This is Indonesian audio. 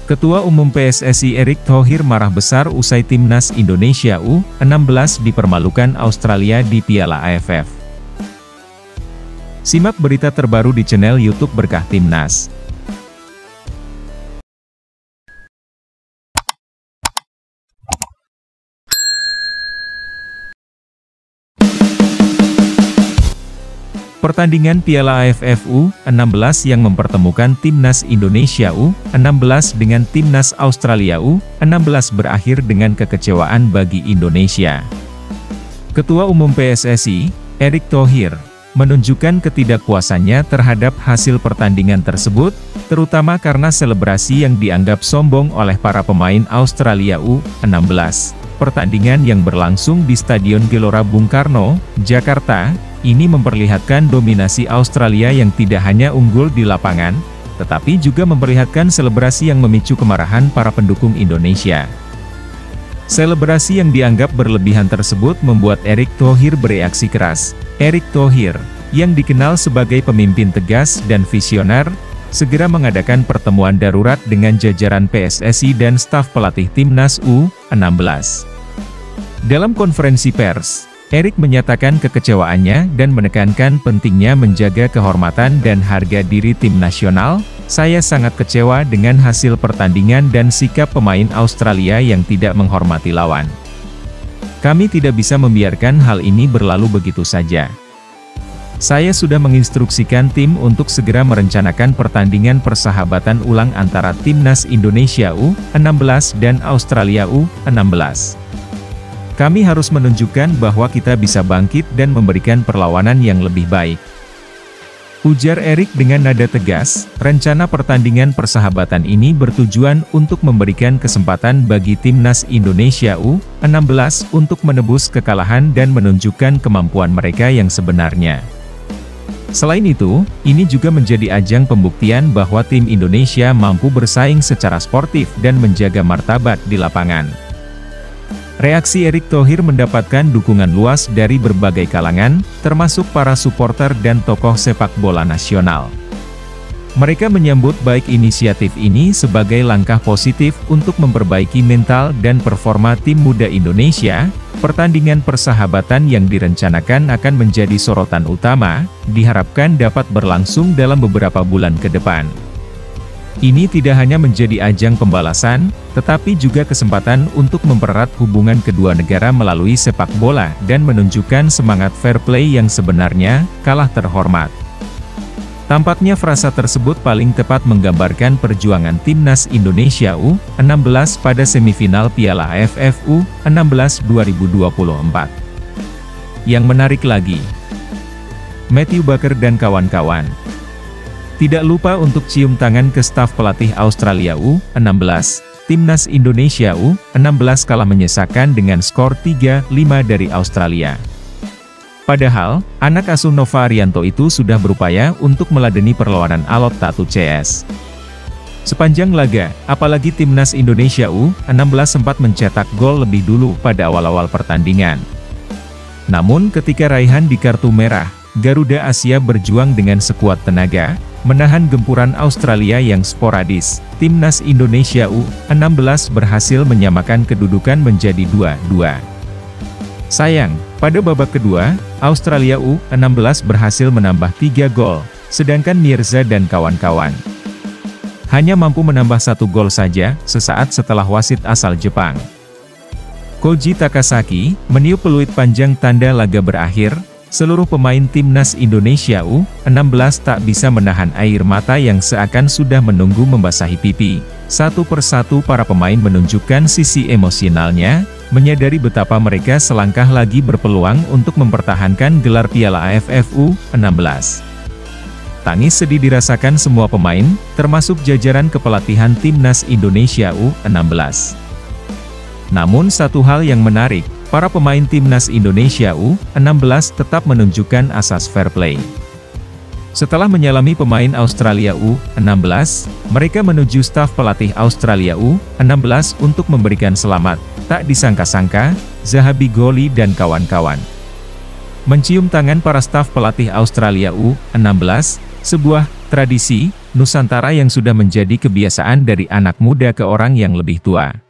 Ketua Umum PSSI Erick Thohir marah besar usai Timnas Indonesia U16 dipermalukan Australia di Piala AFF. Simak berita terbaru di channel YouTube Berkah Timnas. Pertandingan Piala AFF U16 yang mempertemukan Timnas Indonesia U16 dengan Timnas Australia U16 berakhir dengan kekecewaan bagi Indonesia. Ketua Umum PSSI, Erick Thohir, menunjukkan ketidakpuasannya terhadap hasil pertandingan tersebut, terutama karena selebrasi yang dianggap sombong oleh para pemain Australia U16. Pertandingan yang berlangsung di Stadion Gelora Bung Karno, Jakarta, ini memperlihatkan dominasi Australia yang tidak hanya unggul di lapangan, tetapi juga memperlihatkan selebrasi yang memicu kemarahan para pendukung Indonesia. Selebrasi yang dianggap berlebihan tersebut membuat Erick Thohir bereaksi keras. Erick Thohir, yang dikenal sebagai pemimpin tegas dan visioner, segera mengadakan pertemuan darurat dengan jajaran PSSI dan staf pelatih Timnas U16. Dalam konferensi pers, Erick menyatakan kekecewaannya dan menekankan pentingnya menjaga kehormatan dan harga diri tim nasional. Saya sangat kecewa dengan hasil pertandingan dan sikap pemain Australia yang tidak menghormati lawan. Kami tidak bisa membiarkan hal ini berlalu begitu saja. Saya sudah menginstruksikan tim untuk segera merencanakan pertandingan persahabatan ulang antara Timnas Indonesia U16 dan Australia U16. Kami harus menunjukkan bahwa kita bisa bangkit dan memberikan perlawanan yang lebih baik. Ujar Erick dengan nada tegas, rencana pertandingan persahabatan ini bertujuan untuk memberikan kesempatan bagi Timnas Indonesia U16 untuk menebus kekalahan dan menunjukkan kemampuan mereka yang sebenarnya. Selain itu, ini juga menjadi ajang pembuktian bahwa tim Indonesia mampu bersaing secara sportif dan menjaga martabat di lapangan. Reaksi Erick Thohir mendapatkan dukungan luas dari berbagai kalangan, termasuk para supporter dan tokoh sepak bola nasional. Mereka menyambut baik inisiatif ini sebagai langkah positif untuk memperbaiki mental dan performa tim muda Indonesia. Pertandingan persahabatan yang direncanakan akan menjadi sorotan utama, diharapkan dapat berlangsung dalam beberapa bulan ke depan. Ini tidak hanya menjadi ajang pembalasan, tetapi juga kesempatan untuk mempererat hubungan kedua negara melalui sepak bola dan menunjukkan semangat fair play yang sebenarnya, kalah terhormat. Tampaknya frasa tersebut paling tepat menggambarkan perjuangan Timnas Indonesia U16 pada semifinal Piala AFF U16 2024. Yang menarik lagi, Matthew Baker dan kawan-kawan tidak lupa untuk cium tangan ke staf pelatih Australia U16. Timnas Indonesia U16 kalah menyesakan dengan skor 3-5 dari Australia. Padahal, anak asuh Nova Arianto itu sudah berupaya untuk meladeni perlawanan alot Tatu CS. Sepanjang laga, apalagi Timnas Indonesia U16 sempat mencetak gol lebih dulu pada awal-awal pertandingan. Namun ketika raihan di kartu merah, Garuda Asia berjuang dengan sekuat tenaga, menahan gempuran Australia yang sporadis. Timnas Indonesia U16 berhasil menyamakan kedudukan menjadi 2-2. Sayang, pada babak kedua, Australia U16 berhasil menambah 3 gol, sedangkan Mirza dan kawan-kawan hanya mampu menambah 1 gol saja, sesaat setelah wasit asal Jepang, Koji Takasaki, meniup peluit panjang tanda laga berakhir. Seluruh pemain Timnas Indonesia U16 tak bisa menahan air mata yang seakan sudah menunggu membasahi pipi. Satu persatu para pemain menunjukkan sisi emosionalnya, menyadari betapa mereka selangkah lagi berpeluang untuk mempertahankan gelar Piala AFF U16. Tangis sedih dirasakan semua pemain, termasuk jajaran kepelatihan Timnas Indonesia U16. Namun satu hal yang menarik, para pemain Timnas Indonesia U16 tetap menunjukkan asas fair play. Setelah menyalami pemain Australia U16, mereka menuju staf pelatih Australia U16 untuk memberikan selamat. Tak disangka-sangka, Zahabi Goli dan kawan-kawan mencium tangan para staf pelatih Australia U16, sebuah tradisi Nusantara yang sudah menjadi kebiasaan dari anak muda ke orang yang lebih tua.